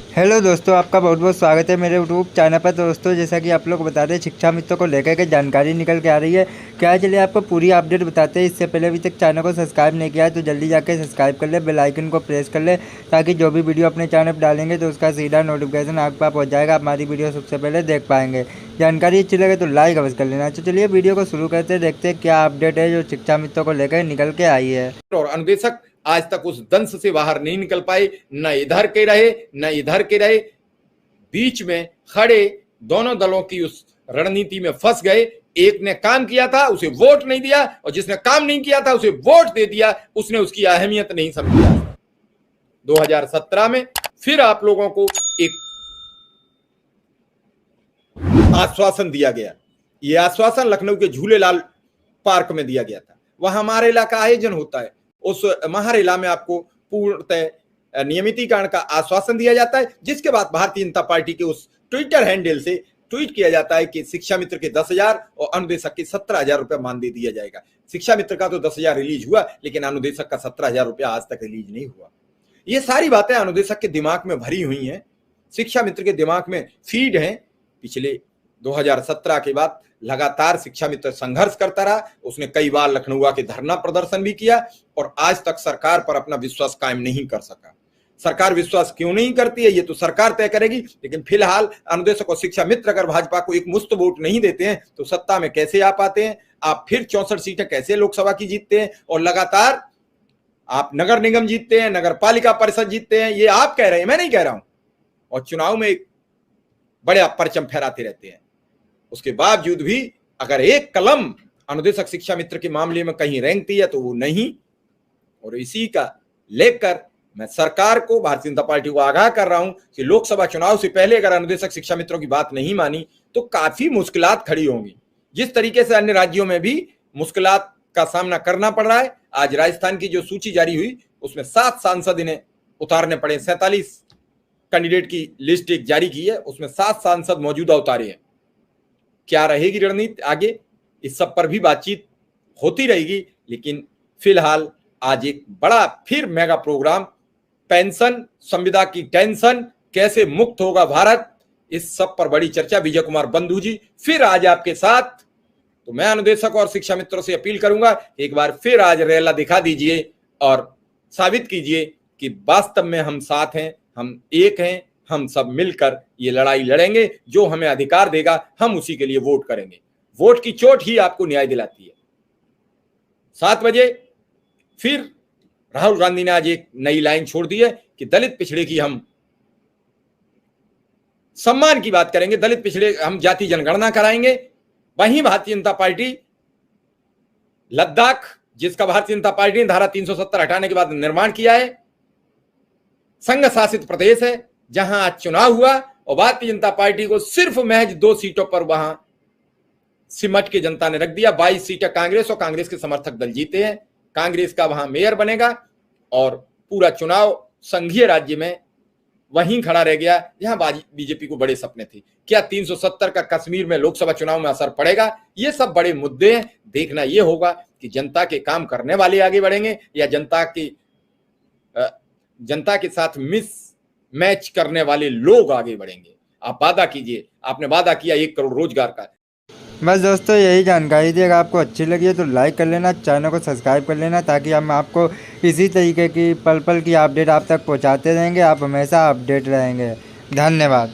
Hello दोस्तों, आपका बहुत बहुत स्वागत है मेरे यूट्यूब चैनल पर। दोस्तों, जैसा कि आप लोग बताते हैं, शिक्षा मित्रों को लेकर के जानकारी निकल के आ रही है। क्या है, चलिए आपको पूरी अपडेट बताते हैं। इससे पहले अभी तक चैनल को सब्सक्राइब नहीं किया है तो जल्दी जाकर सब्सक्राइब कर ले, बेल आइकन को प्रेस कर ले, ताकि जो भी वीडियो अपने चैनल पर डालेंगे तो उसका सीधा नोटिफिकेशन आप पास पहुँच जाएगा। आप हमारी वीडियो सबसे पहले देख पाएंगे। जानकारी अच्छी लगे तो लाइक अवश्य कर लेना। तो चलिए वीडियो को शुरू करते हैं, देखते हैं क्या अपडेट है जो शिक्षा मित्रों को लेकर निकल के आई है। और अनुदेशक आज तक उस दंश से बाहर नहीं निकल पाए, न इधर के रहे न इधर के रहे, बीच में खड़े दोनों दलों की उस रणनीति में फंस गए। एक ने काम किया था, उसे वोट नहीं दिया, और जिसने काम नहीं किया था उसे वोट दे दिया, उसने उसकी अहमियत नहीं समझी। 2017 में फिर आप लोगों को एक आश्वासन दिया गया। यह आश्वासन लखनऊ के झूलेलाल पार्क में दिया गया था। वहां महारेला का आयोजन होता है। उस महारेला में आपको पूर्णतः नियमितीकरण का आश्वासन दिया जाता है, जिसके बाद भारतीय जनता पार्टी के उस ट्विटर हैंडल से ट्वीट किया जाता है कि शिक्षा मित्र के 10,000 और अनुदेशक के 17,000 रुपया मानदेय दिया जाएगा। शिक्षा मित्र का तो 10,000 रिलीज हुआ, लेकिन अनुदेशक का 17,000 रुपया आज तक रिलीज नहीं हुआ। ये सारी बातें अनुदेशक के दिमाग में भरी हुई हैं, शिक्षा मित्र के दिमाग में फीड हैं। पिछले 2017 के बाद लगातार शिक्षा मित्र संघर्ष करता रहा। उसने कई बार लखनऊ के धरना प्रदर्शन भी किया, और आज तक सरकार पर अपना विश्वास कायम नहीं कर सका। सरकार विश्वास क्यों नहीं करती है, ये तो सरकार तय करेगी। लेकिन फिलहाल अनुदेशक और शिक्षा मित्र अगर भाजपा को एक मुश्त वोट नहीं देते हैं तो सत्ता में कैसे आ पाते हैं? आप फिर 64 सीटें कैसे लोकसभा की जीतते हैं, और लगातार आप नगर निगम जीतते हैं, नगर पालिका परिषद जीतते हैं? ये आप कह रहे हैं, मैं नहीं कह रहा हूं। और चुनाव में एक बड़े परचम फहराते रहते हैं। उसके बावजूद भी अगर एक कलम अनुदेशक शिक्षा मित्र के मामले में कहीं रेंगती है तो वो नहीं। और इसी का लेकर मैं सरकार को, भारतीय जनता पार्टी को आगाह कर रहा हूं कि लोकसभा चुनाव से पहले अगर अनुदेशक शिक्षा मित्रों की बात नहीं मानी तो काफी मुश्किलात खड़ी होंगी। जिस तरीके से अन्य राज्यों में भी मुश्किलात का सामना करना पड़ रहा है। आज राजस्थान की जो सूची जारी हुई उसमें 7 सांसद इन्हें उतारने पड़े। 47 कैंडिडेट की लिस्ट एक जारी की है, उसमें 7 सांसद मौजूदा उतारे हैं। क्या रहेगी रणनीति आगे, इस सब पर भी बातचीत होती रहेगी। लेकिन फिलहाल आज एक बड़ा फिर मेगा प्रोग्राम, पेंशन संविदा की टेंशन, कैसे मुक्त होगा भारत, इस सब पर बड़ी चर्चा। विजय कुमार बंधु जी फिर आज आपके साथ। तो मैं अनुदेशक और शिक्षा मित्रों से अपील करूंगा, एक बार फिर आज रेला दिखा दीजिए और साबित कीजिए कि वास्तव में हम साथ हैं, हम एक हैं, हम सब मिलकर ये लड़ाई लड़ेंगे। जो हमें अधिकार देगा हम उसी के लिए वोट करेंगे। वोट की चोट ही आपको न्याय दिलाती है। 7 बजे फिर राहुल गांधी ने आज एक नई लाइन छोड़ दी है कि दलित पिछड़े की हम सम्मान की बात करेंगे, दलित पिछड़े हम जाति जनगणना कराएंगे। वहीं भारतीय जनता पार्टी लद्दाख, जिसका भारतीय जनता पार्टी ने धारा 370 हटाने के बाद निर्माण किया है, संघ शासित प्रदेश है, जहां आज चुनाव हुआ और भारतीय जनता पार्टी को सिर्फ महज 2 सीटों पर वहां सिमट के जनता ने रख दिया। 22 सीटें कांग्रेस और कांग्रेस के समर्थक दल जीते हैं। कांग्रेस का वहां मेयर बनेगा और पूरा चुनाव संघीय राज्य में वहीं खड़ा रह गया जहां बीजेपी को बड़े सपने थे। क्या 370 का कश्मीर में लोकसभा चुनाव में असर पड़ेगा? ये सब बड़े मुद्दे हैं। देखना यह होगा कि जनता के काम करने वाले आगे बढ़ेंगे या जनता के साथ मिस मैच करने वाले लोग आगे बढ़ेंगे। आप वादा कीजिए, आपने वादा किया 1 करोड़ रोजगार का। बस दोस्तों, यही जानकारी थी। अगर आपको अच्छी लगी है तो लाइक कर लेना, चैनल को सब्सक्राइब कर लेना, ताकि हम आपको इसी तरीके की पल पल की अपडेट आप तक पहुंचाते रहेंगे। आप हमेशा अपडेट रहेंगे। धन्यवाद।